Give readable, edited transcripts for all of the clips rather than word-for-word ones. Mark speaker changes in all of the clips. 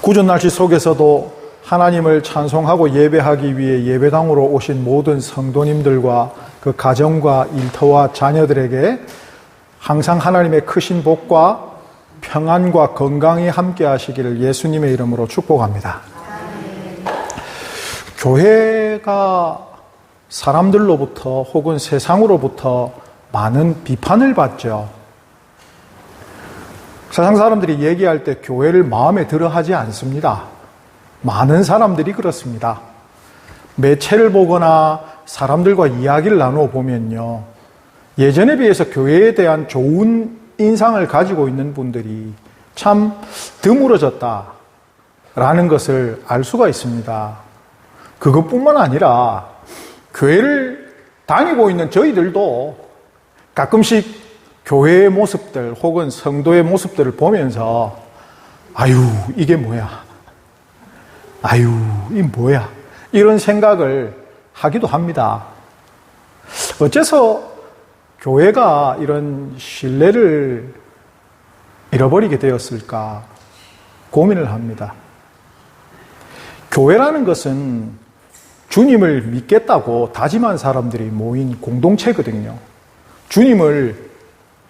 Speaker 1: 궂은 날씨 속에서도 하나님을 찬송하고 예배하기 위해 예배당으로 오신 모든 성도님들과 그 가정과 일터와 자녀들에게 항상 하나님의 크신 복과 평안과 건강이 함께 하시기를 예수님의 이름으로 축복합니다. 교회가 사람들로부터 혹은 세상으로부터 많은 비판을 받죠. 세상 사람들이 얘기할 때 교회를 마음에 들어 하지 않습니다. 많은 사람들이 그렇습니다. 매체를 보거나 사람들과 이야기를 나누어 보면요, 예전에 비해서 교회에 대한 좋은 인상을 가지고 있는 분들이 참 드물어졌다라는 것을 알 수가 있습니다. 그것뿐만 아니라 교회를 다니고 있는 저희들도 가끔씩 교회의 모습들 혹은 성도의 모습들을 보면서 아유, 이게 뭐야? 아유, 이 뭐야? 이런 생각을 하기도 합니다. 어째서 교회가 이런 신뢰를 잃어버리게 되었을까 고민을 합니다. 교회라는 것은 주님을 믿겠다고 다짐한 사람들이 모인 공동체거든요. 주님을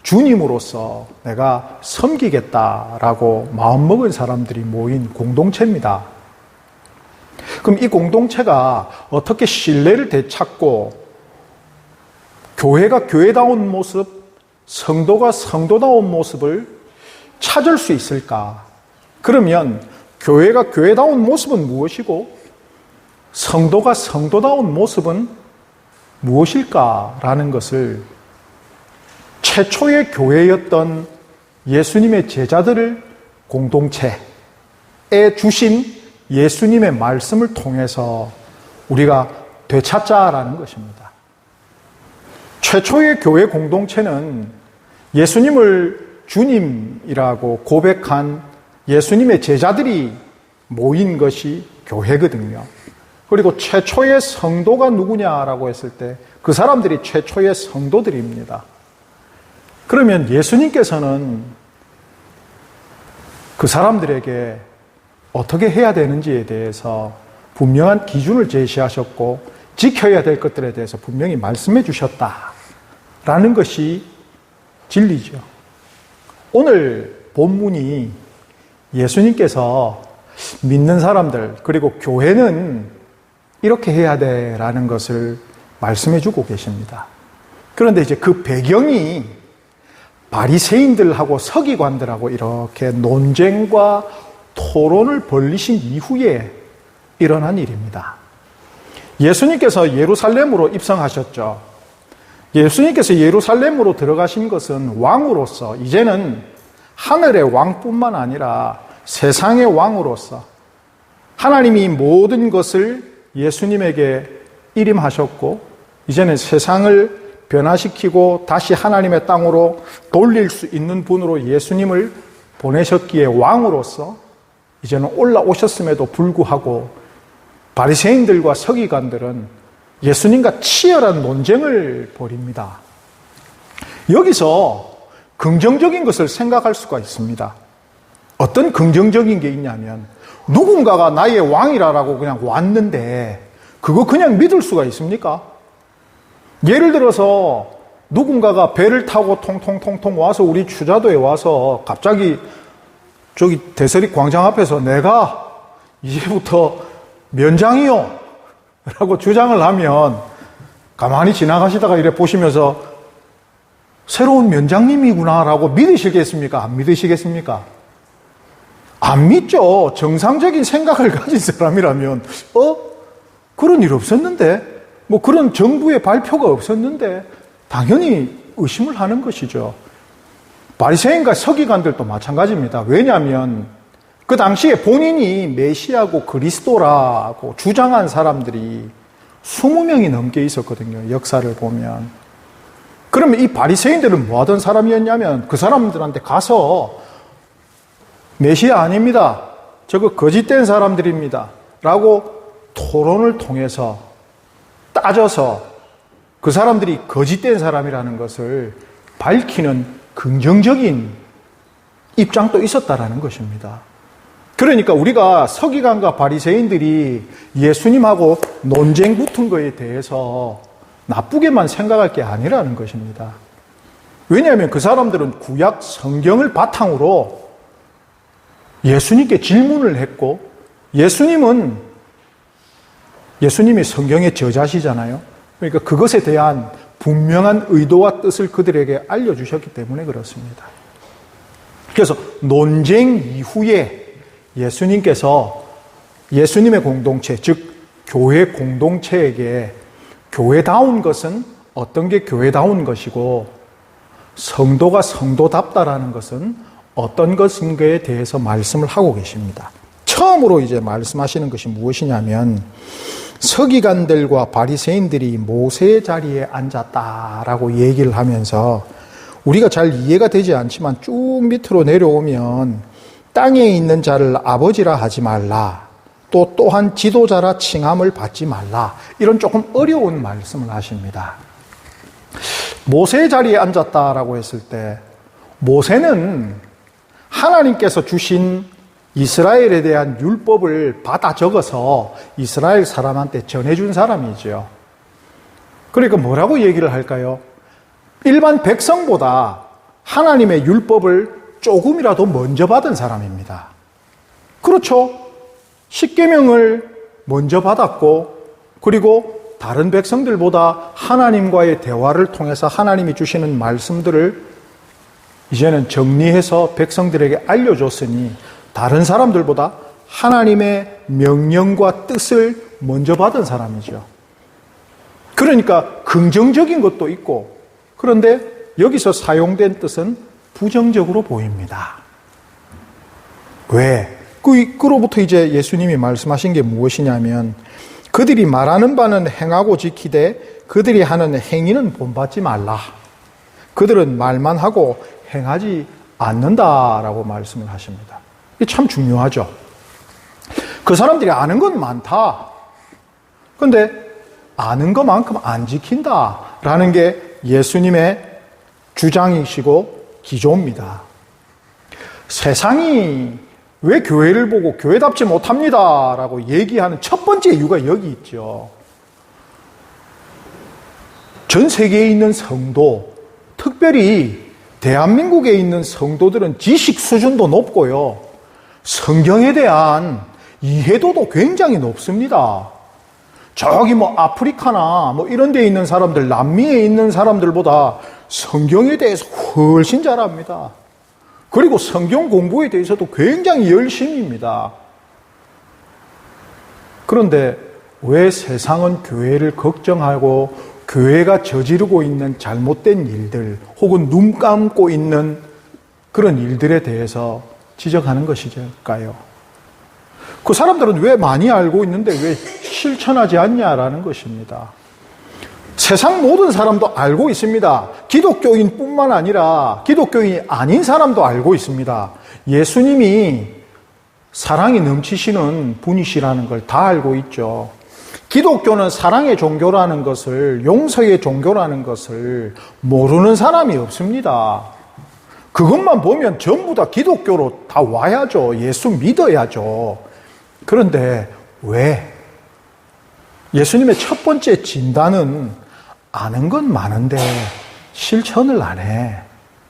Speaker 1: 주님으로서 내가 섬기겠다라고 마음먹은 사람들이 모인 공동체입니다. 그럼 이 공동체가 어떻게 신뢰를 되찾고 교회가 교회다운 모습, 성도가 성도다운 모습을 찾을 수 있을까? 그러면 교회가 교회다운 모습은 무엇이고 성도가 성도다운 모습은 무엇일까라는 것을 최초의 교회였던 예수님의 제자들을 공동체에 주신 예수님의 말씀을 통해서 우리가 되찾자라는 것입니다. 최초의 교회 공동체는 예수님을 주님이라고 고백한 예수님의 제자들이 모인 것이 교회거든요. 그리고 최초의 성도가 누구냐라고 했을 때 그 사람들이 최초의 성도들입니다. 그러면 예수님께서는 그 사람들에게 어떻게 해야 되는지에 대해서 분명한 기준을 제시하셨고 지켜야 될 것들에 대해서 분명히 말씀해 주셨다라는 것이 진리죠. 오늘 본문이 예수님께서 믿는 사람들 그리고 교회는 이렇게 해야 돼라는 것을 말씀해 주고 계십니다. 그런데 이제 그 배경이 바리새인들하고 서기관들하고 이렇게 논쟁과 토론을 벌이신 이후에 일어난 일입니다. 예수님께서 예루살렘으로 입성하셨죠. 예수님께서 예루살렘으로 들어가신 것은 왕으로서 이제는 하늘의 왕뿐만 아니라 세상의 왕으로서 하나님이 모든 것을 예수님에게 일임하셨고 이제는 세상을 변화시키고 다시 하나님의 땅으로 돌릴 수 있는 분으로 예수님을 보내셨기에 왕으로서 이제는 올라오셨음에도 불구하고 바리새인들과 서기관들은 예수님과 치열한 논쟁을 벌입니다. 여기서 긍정적인 것을 생각할 수가 있습니다. 어떤 긍정적인 게 있냐면 누군가가 나의 왕이라고 그냥 왔는데 그거 그냥 믿을 수가 있습니까? 예를 들어서 누군가가 배를 타고 통통통통 와서 우리 추자도에 와서 갑자기 저기 대서리 광장 앞에서 내가 이제부터 면장이요 라고 주장을 하면 가만히 지나가시다가 이래 보시면서 새로운 면장님이구나 라고 믿으시겠습니까? 안 믿으시겠습니까? 안 믿죠. 정상적인 생각을 가진 사람이라면 그런 일 없었는데 뭐 그런 정부의 발표가 없었는데 당연히 의심을 하는 것이죠. 바리새인과 서기관들도 마찬가지입니다. 왜냐하면 그 당시에 본인이 메시아고 그리스도라고 주장한 사람들이 20명이 넘게 있었거든요. 역사를 보면. 그러면 이 바리새인들은 뭐 하던 사람이었냐면 그 사람들한테 가서 메시아 아닙니다. 저거 거짓된 사람들입니다. 라고 토론을 통해서 따져서 그 사람들이 거짓된 사람이라는 것을 밝히는 긍정적인 입장도 있었다라는 것입니다. 그러니까 우리가 서기관과 바리새인들이 예수님하고 논쟁 붙은 거에 대해서 나쁘게만 생각할 게 아니라는 것입니다. 왜냐하면 그 사람들은 구약 성경을 바탕으로 예수님께 질문을 했고, 예수님이 성경의 저자시잖아요. 그러니까 그것에 대한 분명한 의도와 뜻을 그들에게 알려주셨기 때문에 그렇습니다. 그래서 논쟁 이후에 예수님께서 예수님의 공동체, 즉 교회 공동체에게 교회다운 것은 어떤 게 교회다운 것이고 성도가 성도답다라는 것은 어떤 것인가에 대해서 말씀을 하고 계십니다. 처음으로 이제 말씀하시는 것이 무엇이냐면 서기관들과 바리새인들이 모세의 자리에 앉았다라고 얘기를 하면서 우리가 잘 이해가 되지 않지만 쭉 밑으로 내려오면 땅에 있는 자를 아버지라 하지 말라. 또한 지도자라 칭함을 받지 말라. 이런 조금 어려운 말씀을 하십니다. 모세의 자리에 앉았다라고 했을 때 모세는 하나님께서 주신 이스라엘에 대한 율법을 받아 적어서 이스라엘 사람한테 전해준 사람이죠. 그러니까 뭐라고 얘기를 할까요? 일반 백성보다 하나님의 율법을 조금이라도 먼저 받은 사람입니다. 그렇죠? 십계명을 먼저 받았고, 그리고 다른 백성들보다 하나님과의 대화를 통해서 하나님이 주시는 말씀들을 이제는 정리해서 백성들에게 알려줬으니 다른 사람들보다 하나님의 명령과 뜻을 먼저 받은 사람이죠. 그러니까 긍정적인 것도 있고, 그런데 여기서 사용된 뜻은 부정적으로 보입니다. 왜? 그로부터 이제 예수님이 말씀하신 게 무엇이냐면 그들이 말하는 바는 행하고 지키되 그들이 하는 행위는 본받지 말라. 그들은 말만 하고 행하지 않는다라고 말씀을 하십니다. 이게 참 중요하죠. 그 사람들이 아는 건 많다. 그런데 아는 것만큼 안 지킨다라는 게 예수님의 주장이시고 기조입니다. 세상이 왜 교회를 보고 교회답지 못합니다 라고 얘기하는 첫 번째 이유가 여기 있죠. 전 세계에 있는 성도, 특별히 대한민국에 있는 성도들은 지식 수준도 높고요, 성경에 대한 이해도도 굉장히 높습니다. 저기 아프리카나 이런 데에 있는 사람들, 남미에 있는 사람들보다 성경에 대해서 훨씬 잘 압니다. 그리고 성경 공부에 대해서도 굉장히 열심입니다. 그런데 왜 세상은 교회를 걱정하고 교회가 저지르고 있는 잘못된 일들 혹은 눈 감고 있는 그런 일들에 대해서 지적하는 것일까요? 그 사람들은 왜 많이 알고 있는데 왜 실천하지 않냐라는 것입니다. 세상 모든 사람도 알고 있습니다. 기독교인뿐만 아니라 기독교인이 아닌 사람도 알고 있습니다. 예수님이 사랑이 넘치시는 분이시라는 걸 다 알고 있죠. 기독교는 사랑의 종교라는 것을, 용서의 종교라는 것을 모르는 사람이 없습니다. 그것만 보면 전부 다 기독교로 다 와야죠. 예수 믿어야죠. 그런데 왜? 예수님의 첫 번째 진단은 아는 건 많은데 실천을 안 해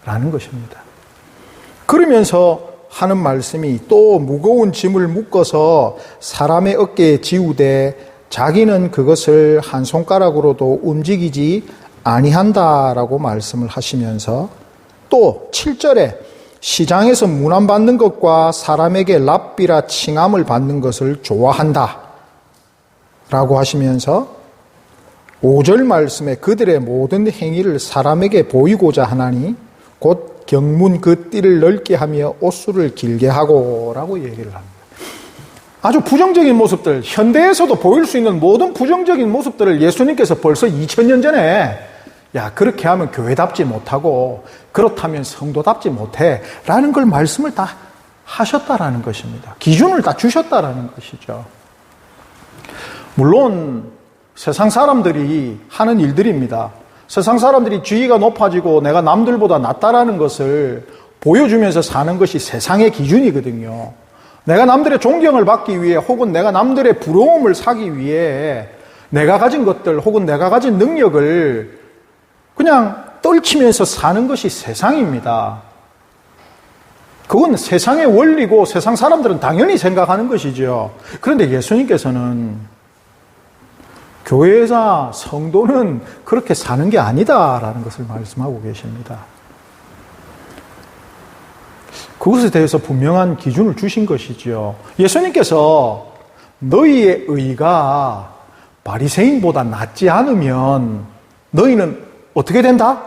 Speaker 1: 라는 것입니다. 그러면서 하는 말씀이 또 무거운 짐을 묶어서 사람의 어깨에 지우되 자기는 그것을 한 손가락으로도 움직이지 아니한다라고 말씀을 하시면서 또 7절에 시장에서 문안받는 것과 사람에게 랍비라 칭함을 받는 것을 좋아한다 라고 하시면서 5절 말씀에 그들의 모든 행위를 사람에게 보이고자 하나니 곧 경문 그 띠를 넓게 하며 옷수를 길게 하고 라고 얘기를 합니다. 아주 부정적인 모습들, 현대에서도 보일 수 있는 모든 부정적인 모습들을 예수님께서 벌써 2000년 전에 그렇게 하면 교회답지 못하고 그렇다면 성도답지 못해 라는 걸 말씀을 다 하셨다라는 것입니다. 기준을 다 주셨다라는 것이죠. 물론 세상 사람들이 하는 일들입니다. 세상 사람들이 지위가 높아지고 내가 남들보다 낫다라는 것을 보여주면서 사는 것이 세상의 기준이거든요. 내가 남들의 존경을 받기 위해 혹은 내가 남들의 부러움을 사기 위해 내가 가진 것들 혹은 내가 가진 능력을 그냥 떨치면서 사는 것이 세상입니다. 그건 세상의 원리고 세상 사람들은 당연히 생각하는 것이죠. 그런데 예수님께서는 교회나 성도는 그렇게 사는 게 아니다라는 것을 말씀하고 계십니다. 그것에 대해서 분명한 기준을 주신 것이죠. 예수님께서 너희의 의가 바리새인보다 낫지 않으면 너희는 어떻게 된다?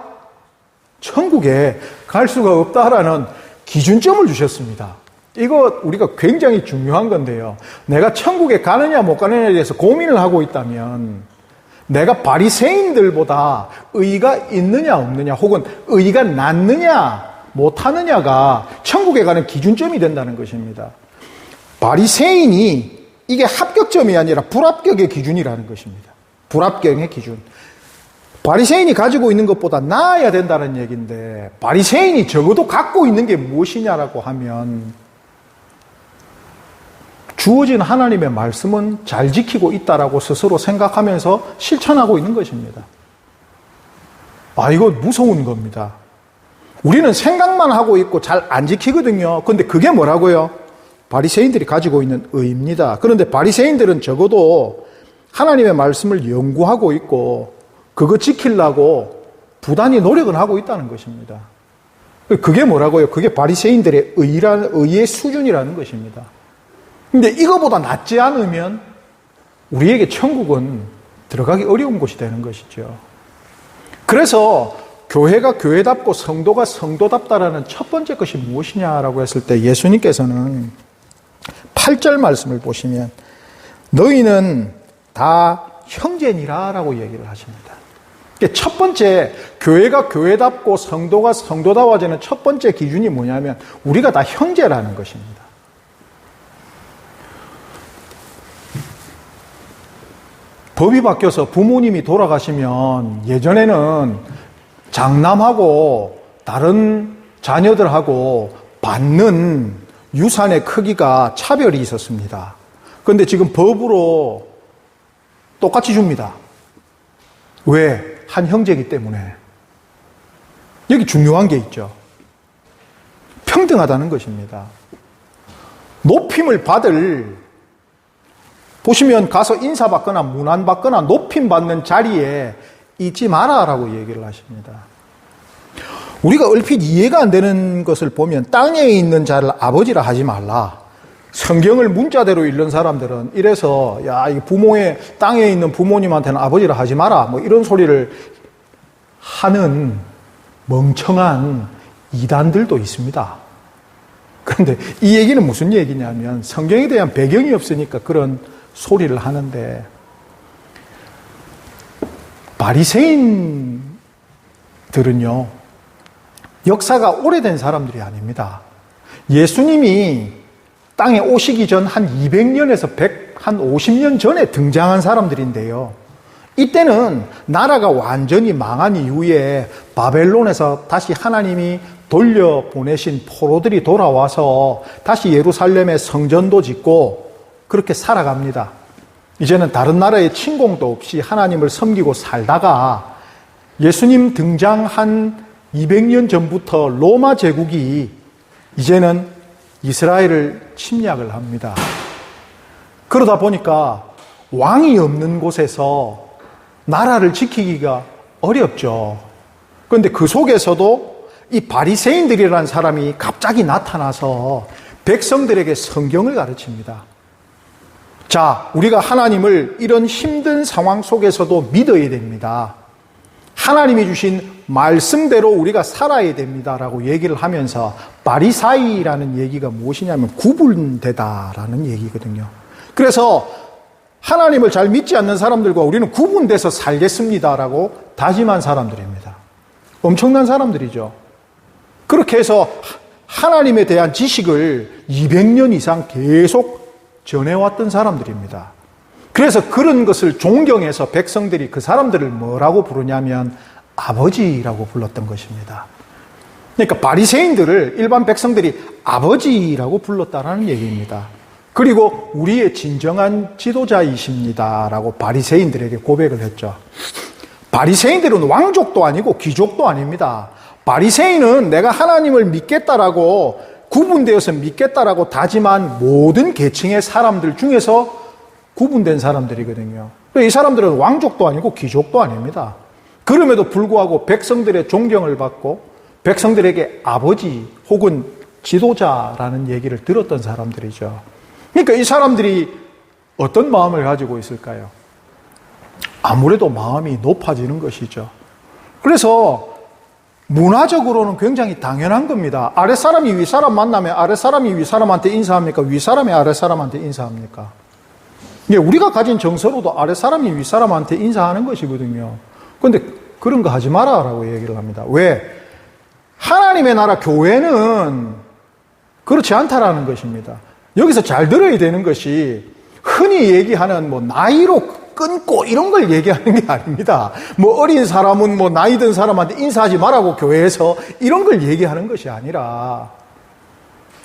Speaker 1: 천국에 갈 수가 없다라는 기준점을 주셨습니다. 이거 우리가 굉장히 중요한 건데요. 내가 천국에 가느냐 못 가느냐에 대해서 고민을 하고 있다면 내가 바리새인들보다 의가 있느냐 없느냐 혹은 의가 낫느냐 못하느냐가 천국에 가는 기준점이 된다는 것입니다. 바리새인이 이게 합격점이 아니라 불합격의 기준이라는 것입니다. 불합격의 기준. 바리새인이 가지고 있는 것보다 나아야 된다는 얘기인데 바리새인이 적어도 갖고 있는 게 무엇이냐라고 하면 주어진 하나님의 말씀은 잘 지키고 있다라고 스스로 생각하면서 실천하고 있는 것입니다. 이거 무서운 겁니다. 우리는 생각만 하고 있고 잘 안 지키거든요. 그런데 그게 뭐라고요? 바리새인들이 가지고 있는 의입니다. 그런데 바리새인들은 적어도 하나님의 말씀을 연구하고 있고 그거 지키려고 부단히 노력은 하고 있다는 것입니다. 그게 뭐라고요? 그게 바리새인들의 의의 수준이라는 것입니다. 근데 이거보다 낫지 않으면 우리에게 천국은 들어가기 어려운 곳이 되는 것이죠. 그래서 교회가 교회답고 성도가 성도답다라는 첫 번째 것이 무엇이냐라고 했을 때 예수님께서는 8절 말씀을 보시면 너희는 다 형제니라라고 얘기를 하십니다. 첫 번째 교회가 교회답고 성도가 성도다워지는 첫 번째 기준이 뭐냐면 우리가 다 형제라는 것입니다. 법이 바뀌어서 부모님이 돌아가시면 예전에는 장남하고 다른 자녀들하고 받는 유산의 크기가 차별이 있었습니다. 그런데 지금 법으로 똑같이 줍니다. 왜? 한 형제이기 때문에. 여기 중요한 게 있죠. 평등하다는 것입니다. 높임을 받을, 보시면 가서 인사받거나 문안받거나 높임받는 자리에 있지 마라라고 얘기를 하십니다. 우리가 얼핏 이해가 안 되는 것을 보면 땅에 있는 자를 아버지라 하지 말라. 성경을 문자대로 읽는 사람들은 이래서 이 부모의 땅에 있는 부모님한테는 아버지라 하지 마라 뭐 이런 소리를 하는 멍청한 이단들도 있습니다. 그런데 이 얘기는 무슨 얘기냐면 성경에 대한 배경이 없으니까 그런 소리를 하는데 바리새인들은요 역사가 오래된 사람들이 아닙니다. 예수님이 땅에 오시기 전 한 200년에서 한 50년 전에 등장한 사람들인데요. 이때는 나라가 완전히 망한 이후에 바벨론에서 다시 하나님이 돌려보내신 포로들이 돌아와서 다시 예루살렘에 성전도 짓고 그렇게 살아갑니다. 이제는 다른 나라의 침공도 없이 하나님을 섬기고 살다가 예수님 등장한 200년 전부터 로마 제국이 이제는 이스라엘을 침략을 합니다. 그러다 보니까 왕이 없는 곳에서 나라를 지키기가 어렵죠. 그런데 그 속에서도 이 바리새인들이라는 사람이 갑자기 나타나서 백성들에게 성경을 가르칩니다. 자, 우리가 하나님을 이런 힘든 상황 속에서도 믿어야 됩니다. 하나님이 주신 말씀대로 우리가 살아야 됩니다라고 얘기를 하면서 바리사이라는 얘기가 무엇이냐면 구분되다라는 얘기거든요. 그래서 하나님을 잘 믿지 않는 사람들과 우리는 구분돼서 살겠습니다라고 다짐한 사람들입니다. 엄청난 사람들이죠. 그렇게 해서 하나님에 대한 지식을 200년 이상 계속 전해왔던 사람들입니다. 그래서 그런 것을 존경해서 백성들이 그 사람들을 뭐라고 부르냐면 아버지라고 불렀던 것입니다. 그러니까 바리새인들을 일반 백성들이 아버지라고 불렀다라는 얘기입니다. 그리고 우리의 진정한 지도자이십니다라고 바리새인들에게 고백을 했죠. 바리새인들은 왕족도 아니고 귀족도 아닙니다. 바리새인은 내가 하나님을 믿겠다라고 구분되어서 믿겠다라고 다짐한 모든 계층의 사람들 중에서 구분된 사람들이거든요. 이 사람들은 왕족도 아니고 귀족도 아닙니다. 그럼에도 불구하고 백성들의 존경을 받고 백성들에게 아버지 혹은 지도자라는 얘기를 들었던 사람들이죠. 그러니까 이 사람들이 어떤 마음을 가지고 있을까요? 아무래도 마음이 높아지는 것이죠. 그래서 문화적으로는 굉장히 당연한 겁니다. 아랫사람이 윗사람 만나면 아랫사람이 윗사람한테 인사합니까? 윗사람이 아랫사람한테 인사합니까? 우리가 가진 정서로도 아랫사람이 윗사람한테 인사하는 것이거든요. 그런데 그런 거 하지 마라라고 얘기를 합니다. 왜? 하나님의 나라 교회는 그렇지 않다라는 것입니다. 여기서 잘 들어야 되는 것이 흔히 얘기하는 나이로 끊고 이런 걸 얘기하는 게 아닙니다. 어린 사람은 나이 든 사람한테 인사하지 말라고 교회에서 이런 걸 얘기하는 것이 아니라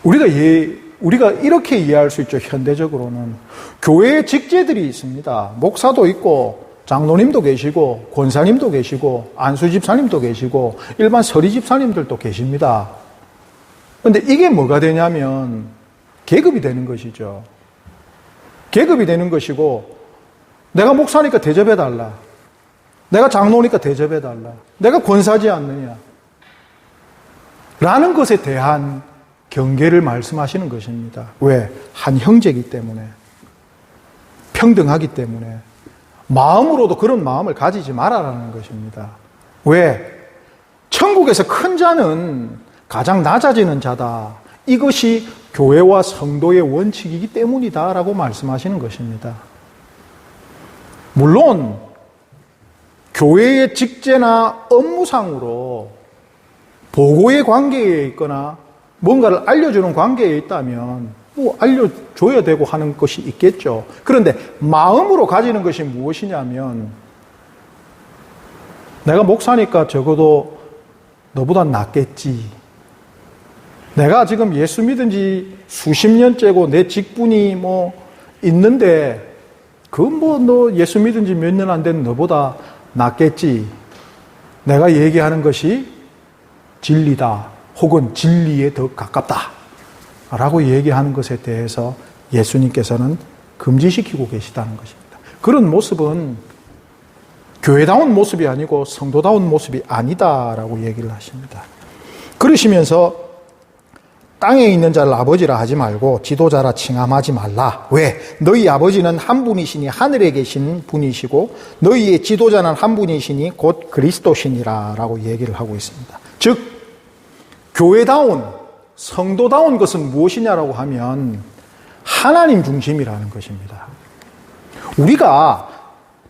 Speaker 1: 우리가 이렇게 이해할 수 있죠. 현대적으로는 교회에 직제들이 있습니다. 목사도 있고 장로님도 계시고 권사님도 계시고 안수집사님도 계시고 일반 서리집사님들도 계십니다. 그런데 이게 뭐가 되냐면 계급이 되는 것이죠. 계급이 되는 것이고 내가 목사니까 대접해달라. 내가 장로니까 대접해달라. 내가 권사지 않느냐. 라는 것에 대한 경계를 말씀하시는 것입니다. 왜? 한 형제이기 때문에. 평등하기 때문에. 마음으로도 그런 마음을 가지지 말아라는 것입니다. 왜? 천국에서 큰 자는 가장 낮아지는 자다. 이것이 교회와 성도의 원칙이기 때문이다 라고 말씀하시는 것입니다. 물론 교회의 직제나 업무상으로 보고의 관계에 있거나 뭔가를 알려주는 관계에 있다면 알려줘야 되고 하는 것이 있겠죠. 그런데 마음으로 가지는 것이 무엇이냐면 내가 목사니까 적어도 너보다 낫겠지. 내가 지금 예수 믿은 지 수십 년째고 내 직분이 있는데 너 예수 믿은 지 몇 년 안 된 너보다 낫겠지. 내가 얘기하는 것이 진리다. 혹은 진리에 더 가깝다. 라고 얘기하는 것에 대해서 예수님께서는 금지시키고 계시다는 것입니다. 그런 모습은 교회다운 모습이 아니고 성도다운 모습이 아니다라고 얘기를 하십니다. 그러시면서 땅에 있는 자를 아버지라 하지 말고 지도자라 칭함하지 말라. 왜? 너희 아버지는 한 분이시니 하늘에 계신 분이시고 너희의 지도자는 한 분이시니 곧 그리스도시니라 라고 얘기를 하고 있습니다. 즉 교회다운 성도다운 것은 무엇이냐라고 하면 하나님 중심이라는 것입니다. 우리가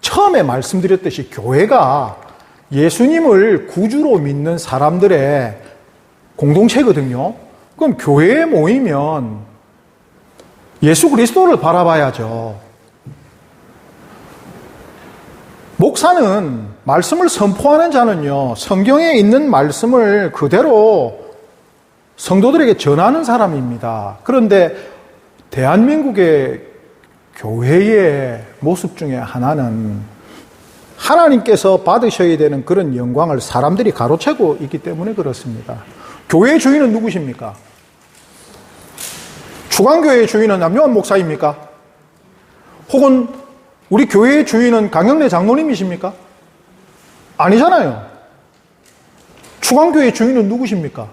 Speaker 1: 처음에 말씀드렸듯이 교회가 예수님을 구주로 믿는 사람들의 공동체거든요. 그럼 교회에 모이면 예수 그리스도를 바라봐야죠. 목사는 말씀을 선포하는 자는요, 성경에 있는 말씀을 그대로 성도들에게 전하는 사람입니다. 그런데 대한민국의 교회의 모습 중에 하나는 하나님께서 받으셔야 되는 그런 영광을 사람들이 가로채고 있기 때문에 그렇습니다. 교회의 주인은 누구십니까? 주광교회의 주인은 남요한 목사입니까? 혹은 우리 교회의 주인은 강영래 장로님이십니까? 아니잖아요. 주광교회의 주인은 누구십니까?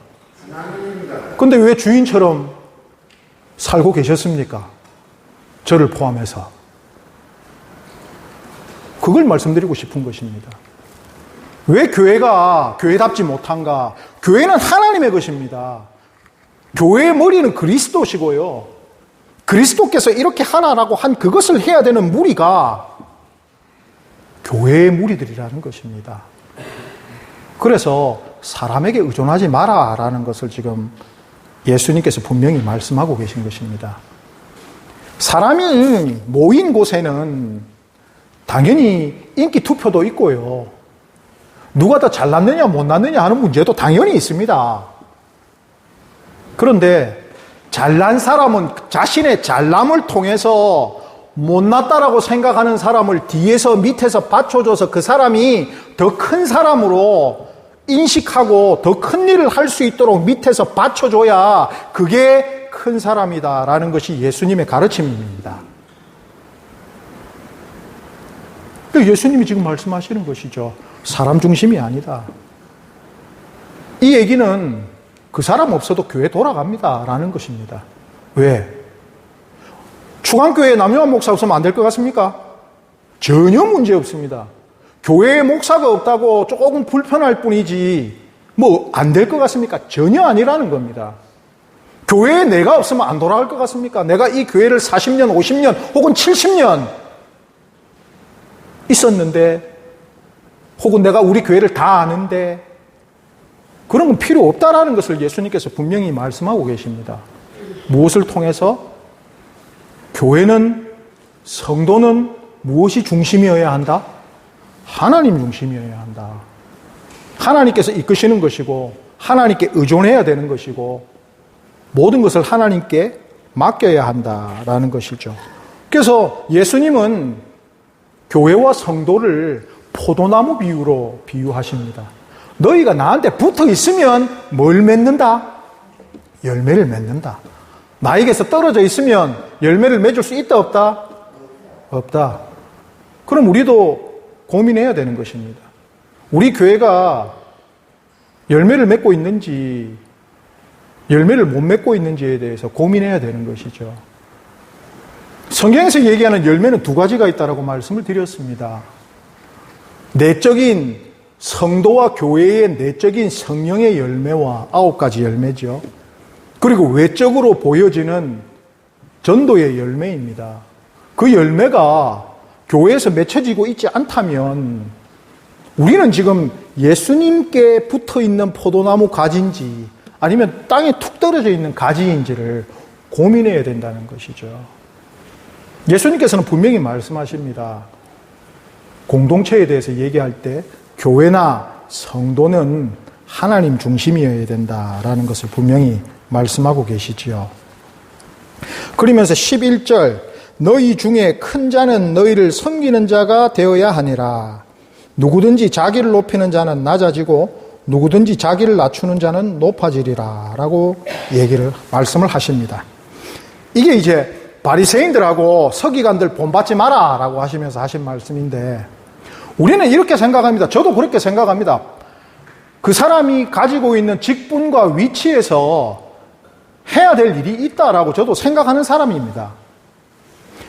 Speaker 1: 그런데 왜 주인처럼 살고 계셨습니까? 저를 포함해서. 그걸 말씀드리고 싶은 것입니다. 왜 교회가 교회답지 못한가? 교회는 하나님의 것입니다. 교회의 머리는 그리스도시고요. 그리스도께서 이렇게 하라라고 한 그것을 해야 되는 무리가 교회의 무리들이라는 것입니다. 그래서 사람에게 의존하지 마라라는 것을 지금 예수님께서 분명히 말씀하고 계신 것입니다. 사람이 모인 곳에는 당연히 인기 투표도 있고요. 누가 더 잘났느냐 못났느냐 하는 문제도 당연히 있습니다. 그런데 잘난 사람은 자신의 잘남을 통해서 못났다라고 생각하는 사람을 뒤에서 밑에서 받쳐줘서 그 사람이 더 큰 사람으로 인식하고 더 큰 일을 할 수 있도록 밑에서 받쳐줘야 그게 큰 사람이다라는 것이 예수님의 가르침입니다. 예수님이 지금 말씀하시는 것이죠. 사람 중심이 아니다. 이 얘기는 그 사람 없어도 교회 돌아갑니다 라는 것입니다. 왜? 추강교회에 남용환 목사 없으면 안 될 것 같습니까? 전혀 문제 없습니다. 교회에 목사가 없다고 조금 불편할 뿐이지 뭐 안 될 것 같습니까? 전혀 아니라는 겁니다. 교회에 내가 없으면 안 돌아갈 것 같습니까? 내가 이 교회를 40년, 50년 혹은 70년 있었는데 혹은 내가 우리 교회를 다 아는데 그런 건 필요 없다라는 것을 예수님께서 분명히 말씀하고 계십니다. 무엇을 통해서? 교회는, 성도는 무엇이 중심이어야 한다? 하나님 중심이어야 한다. 하나님께서 이끄시는 것이고 하나님께 의존해야 되는 것이고 모든 것을 하나님께 맡겨야 한다라는 것이죠. 그래서 예수님은 교회와 성도를 포도나무 비유로 비유하십니다. 너희가 나한테 붙어 있으면 뭘 맺는다? 열매를 맺는다. 나에게서 떨어져 있으면 열매를 맺을 수 있다, 없다? 없다. 그럼 우리도 고민해야 되는 것입니다. 우리 교회가 열매를 맺고 있는지, 열매를 못 맺고 있는지에 대해서 고민해야 되는 것이죠. 성경에서 얘기하는 열매는 두 가지가 있다라고 말씀을 드렸습니다. 내적인 성도와 교회의 내적인 성령의 열매와 9가지 열매죠. 그리고 외적으로 보여지는 전도의 열매입니다. 그 열매가 교회에서 맺혀지고 있지 않다면 우리는 지금 예수님께 붙어 있는 포도나무 가지인지 아니면 땅에 툭 떨어져 있는 가지인지를 고민해야 된다는 것이죠. 예수님께서는 분명히 말씀하십니다. 공동체에 대해서 얘기할 때 교회나 성도는 하나님 중심이어야 된다라는 것을 분명히 말씀하고 계시지요. 그러면서 11절 너희 중에 큰 자는 너희를 섬기는 자가 되어야 하니라. 누구든지 자기를 높이는 자는 낮아지고 누구든지 자기를 낮추는 자는 높아지리라 라고 말씀을 하십니다. 이게 이제 바리새인들하고 서기관들 본받지 마라 라고 하시면서 하신 말씀인데 우리는 이렇게 생각합니다. 저도 그렇게 생각합니다. 그 사람이 가지고 있는 직분과 위치에서 해야 될 일이 있다라고 저도 생각하는 사람입니다.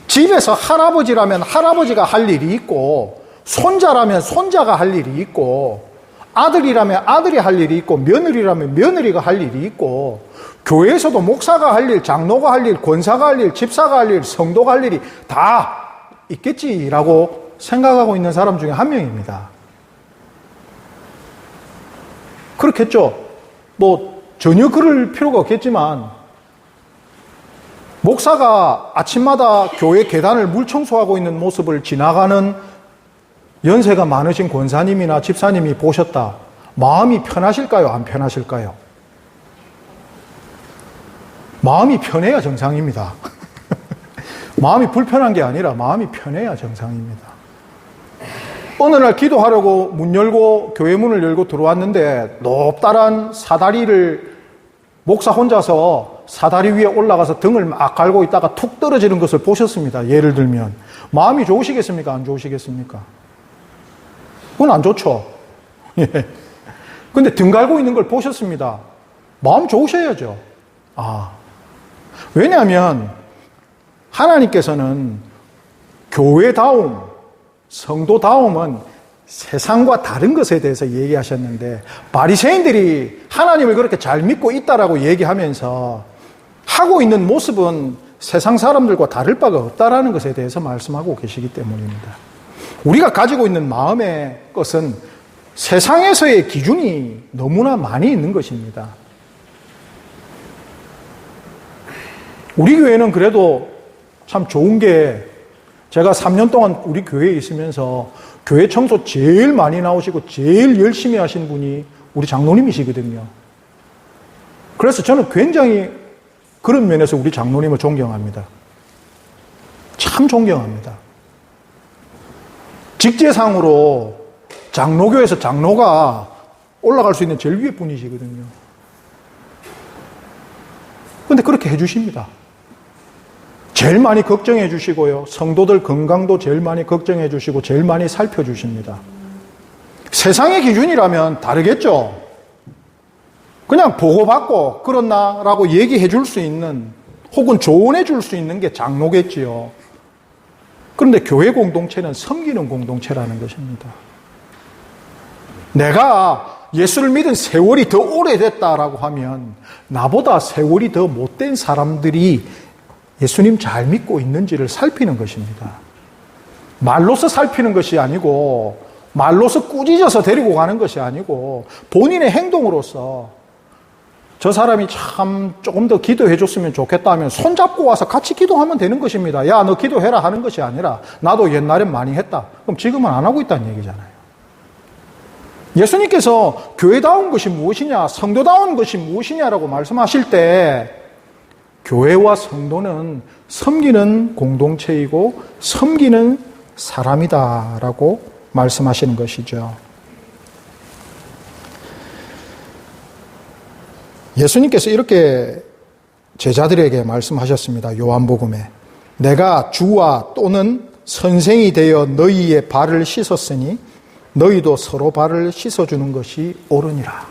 Speaker 1: 집에서 할아버지라면 할아버지가 할 일이 있고 손자라면 손자가 할 일이 있고 아들이라면 아들이 할 일이 있고 며느리라면 며느리가 할 일이 있고 교회에서도 목사가 할 일, 장로가 할 일, 권사가 할 일, 집사가 할 일, 성도가 할 일이 다 있겠지라고 생각하고 있는 사람 중에 한 명입니다. 그렇겠죠. 뭐 전혀 그럴 필요가 없겠지만 목사가 아침마다 교회 계단을 물청소하고 있는 모습을 지나가는 연세가 많으신 권사님이나 집사님이 보셨다. 마음이 편하실까요? 안 편하실까요? 마음이 편해야 정상입니다. 마음이 불편한 게 아니라 마음이 편해야 정상입니다. 어느 날 기도하려고 문 열고 교회 문을 열고 들어왔는데 높다란 사다리를 목사 혼자서 사다리 위에 올라가서 등을 막 갈고 있다가 툭 떨어지는 것을 보셨습니다. 예를 들면 마음이 좋으시겠습니까? 안 좋으시겠습니까? 그건 안 좋죠. 근데 등 갈고 있는 걸 보셨습니다. 마음 좋으셔야죠. 왜냐하면 하나님께서는 교회다움, 성도다움은 세상과 다른 것에 대해서 얘기하셨는데 바리새인들이 하나님을 그렇게 잘 믿고 있다라고 얘기하면서 하고 있는 모습은 세상 사람들과 다를 바가 없다라는 것에 대해서 말씀하고 계시기 때문입니다. 우리가 가지고 있는 마음의 것은 세상에서의 기준이 너무나 많이 있는 것입니다. 우리 교회는 그래도 참 좋은 게 제가 3년 동안 우리 교회에 있으면서 교회 청소 제일 많이 나오시고 제일 열심히 하신 분이 우리 장로님이시거든요. 그래서 저는 굉장히 그런 면에서 우리 장로님을 존경합니다. 참 존경합니다. 직제상으로 장로교에서 장로가 올라갈 수 있는 제일 위에 분이시거든요. 그런데 그렇게 해주십니다. 제일 많이 걱정해 주시고요. 성도들 건강도 제일 많이 걱정해 주시고 제일 많이 살펴주십니다. 세상의 기준이라면 다르겠죠. 그냥 보고받고 그렇나라고 얘기해 줄 수 있는 혹은 조언해 줄 수 있는 게 장로겠지요. 그런데 교회 공동체는 섬기는 공동체라는 것입니다. 내가 예수를 믿은 세월이 더 오래됐다라고 하면 나보다 세월이 더 못된 사람들이 예수님 잘 믿고 있는지를 살피는 것입니다. 말로서 살피는 것이 아니고 말로서 꾸짖어서 데리고 가는 것이 아니고 본인의 행동으로서 저 사람이 참 조금 더 기도해 줬으면 좋겠다 하면 손잡고 와서 같이 기도하면 되는 것입니다. 야, 너 기도해라 하는 것이 아니라 나도 옛날엔 많이 했다. 그럼 지금은 안 하고 있다는 얘기잖아요. 예수님께서 교회다운 것이 무엇이냐, 성도다운 것이 무엇이냐라고 말씀하실 때 교회와 성도는 섬기는 공동체이고 섬기는 사람이다라고 말씀하시는 것이죠. 예수님께서 이렇게 제자들에게 말씀하셨습니다. 요한복음에 내가 주와 또는 선생이 되어 너희의 발을 씻었으니 너희도 서로 발을 씻어주는 것이 옳으니라.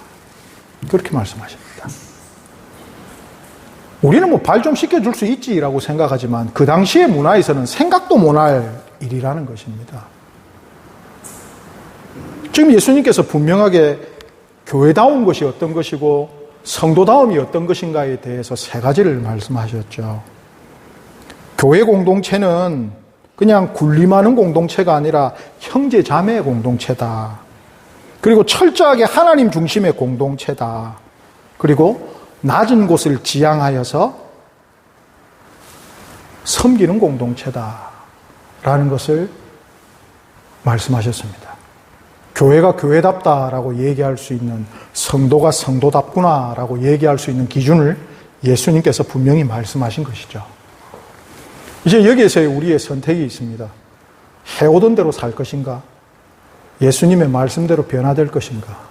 Speaker 1: 그렇게 말씀하십니다. 우리는 뭐 발 좀 씻겨줄 수 있지라고 생각하지만 그 당시의 문화에서는 생각도 못할 일이라는 것입니다. 지금 예수님께서 분명하게 교회다운 것이 어떤 것이고 성도다움이 어떤 것인가에 대해서 세 가지를 말씀하셨죠. 교회 공동체는 그냥 군림하는 공동체가 아니라 형제 자매의 공동체다. 그리고 철저하게 하나님 중심의 공동체다. 그리고 낮은 곳을 지향하여서 섬기는 공동체다. 라는 것을 말씀하셨습니다. 교회가 교회답다라고 얘기할 수 있는, 성도가 성도답구나라고 얘기할 수 있는 기준을 예수님께서 분명히 말씀하신 것이죠. 이제 여기에서의 우리의 선택이 있습니다. 해오던 대로 살 것인가? 예수님의 말씀대로 변화될 것인가?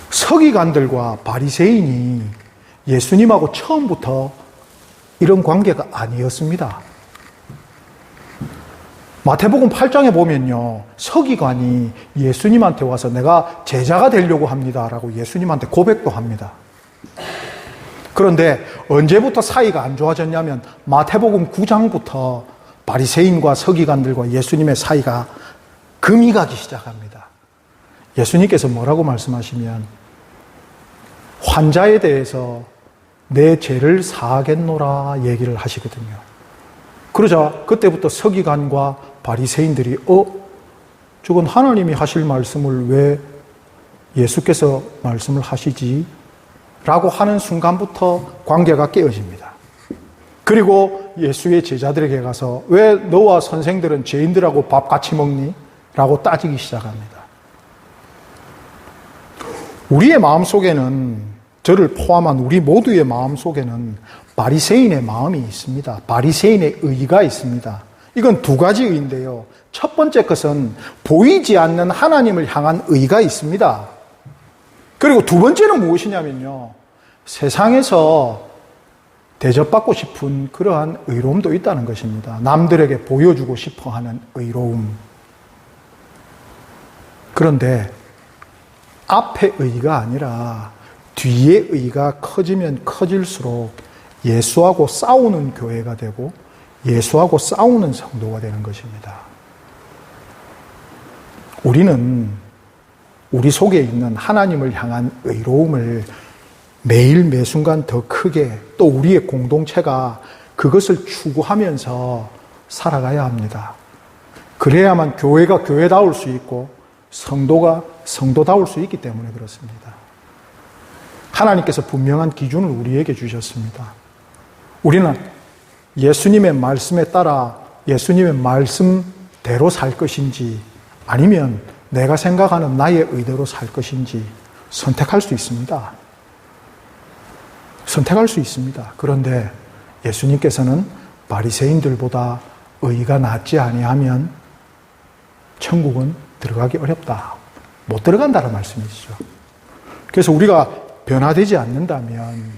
Speaker 1: 서기관들과 바리새인이 예수님하고 처음부터 이런 관계가 아니었습니다. 마태복음 8장에 보면요, 서기관이 예수님한테 와서 내가 제자가 되려고 합니다라고 예수님한테 고백도 합니다. 그런데 언제부터 사이가 안 좋아졌냐면 마태복음 9장부터 바리새인과 서기관들과 예수님의 사이가 금이 가기 시작합니다. 예수님께서 뭐라고 말씀하시면 환자에 대해서 내 죄를 사하겠노라 얘기를 하시거든요. 그러자 그때부터 서기관과 바리새인들이 저건 하나님이 하실 말씀을 왜 예수께서 말씀을 하시지? 라고 하는 순간부터 관계가 깨어집니다. 그리고 예수의 제자들에게 가서 왜 너와 선생들은 죄인들하고 밥 같이 먹니? 라고 따지기 시작합니다. 우리의 마음속에는, 저를 포함한 우리 모두의 마음속에는 바리새인의 마음이 있습니다. 바리새인의 의가 있습니다. 이건 두 가지 의인데요. 첫 번째 것은 보이지 않는 하나님을 향한 의가 있습니다. 그리고 두 번째는 무엇이냐면요, 세상에서 대접받고 싶은 그러한 의로움도 있다는 것입니다. 남들에게 보여주고 싶어 하는 의로움. 그런데 앞의 의가 아니라 뒤의 의가 커지면 커질수록 예수하고 싸우는 교회가 되고 예수하고 싸우는 성도가 되는 것입니다. 우리는 우리 속에 있는 하나님을 향한 의로움을 매일 매순간 더 크게, 또 우리의 공동체가 그것을 추구하면서 살아가야 합니다. 그래야만 교회가 교회다울 수 있고 성도가 성도다울 수 있기 때문에 그렇습니다. 하나님께서 분명한 기준을 우리에게 주셨습니다. 우리는 예수님의 말씀에 따라 예수님의 말씀대로 살 것인지 아니면 내가 생각하는 나의 의대로 살 것인지 선택할 수 있습니다. 선택할 수 있습니다. 그런데 예수님께서는 바리새인들보다 의가 낫지 아니하면 천국은 들어가기 어렵다. 못 들어간다는 말씀이시죠. 그래서 우리가 변화되지 않는다면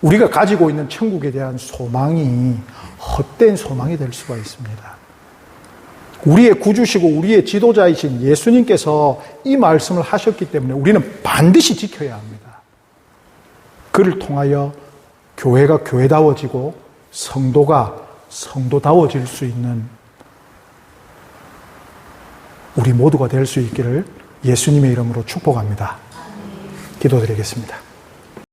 Speaker 1: 우리가 가지고 있는 천국에 대한 소망이 헛된 소망이 될 수가 있습니다. 우리의 구주시고 우리의 지도자이신 예수님께서 이 말씀을 하셨기 때문에 우리는 반드시 지켜야 합니다. 그를 통하여 교회가 교회다워지고 성도가 성도다워질 수 있는 우리 모두가 될 수 있기를 예수님의 이름으로 축복합니다. 기도드리겠습니다.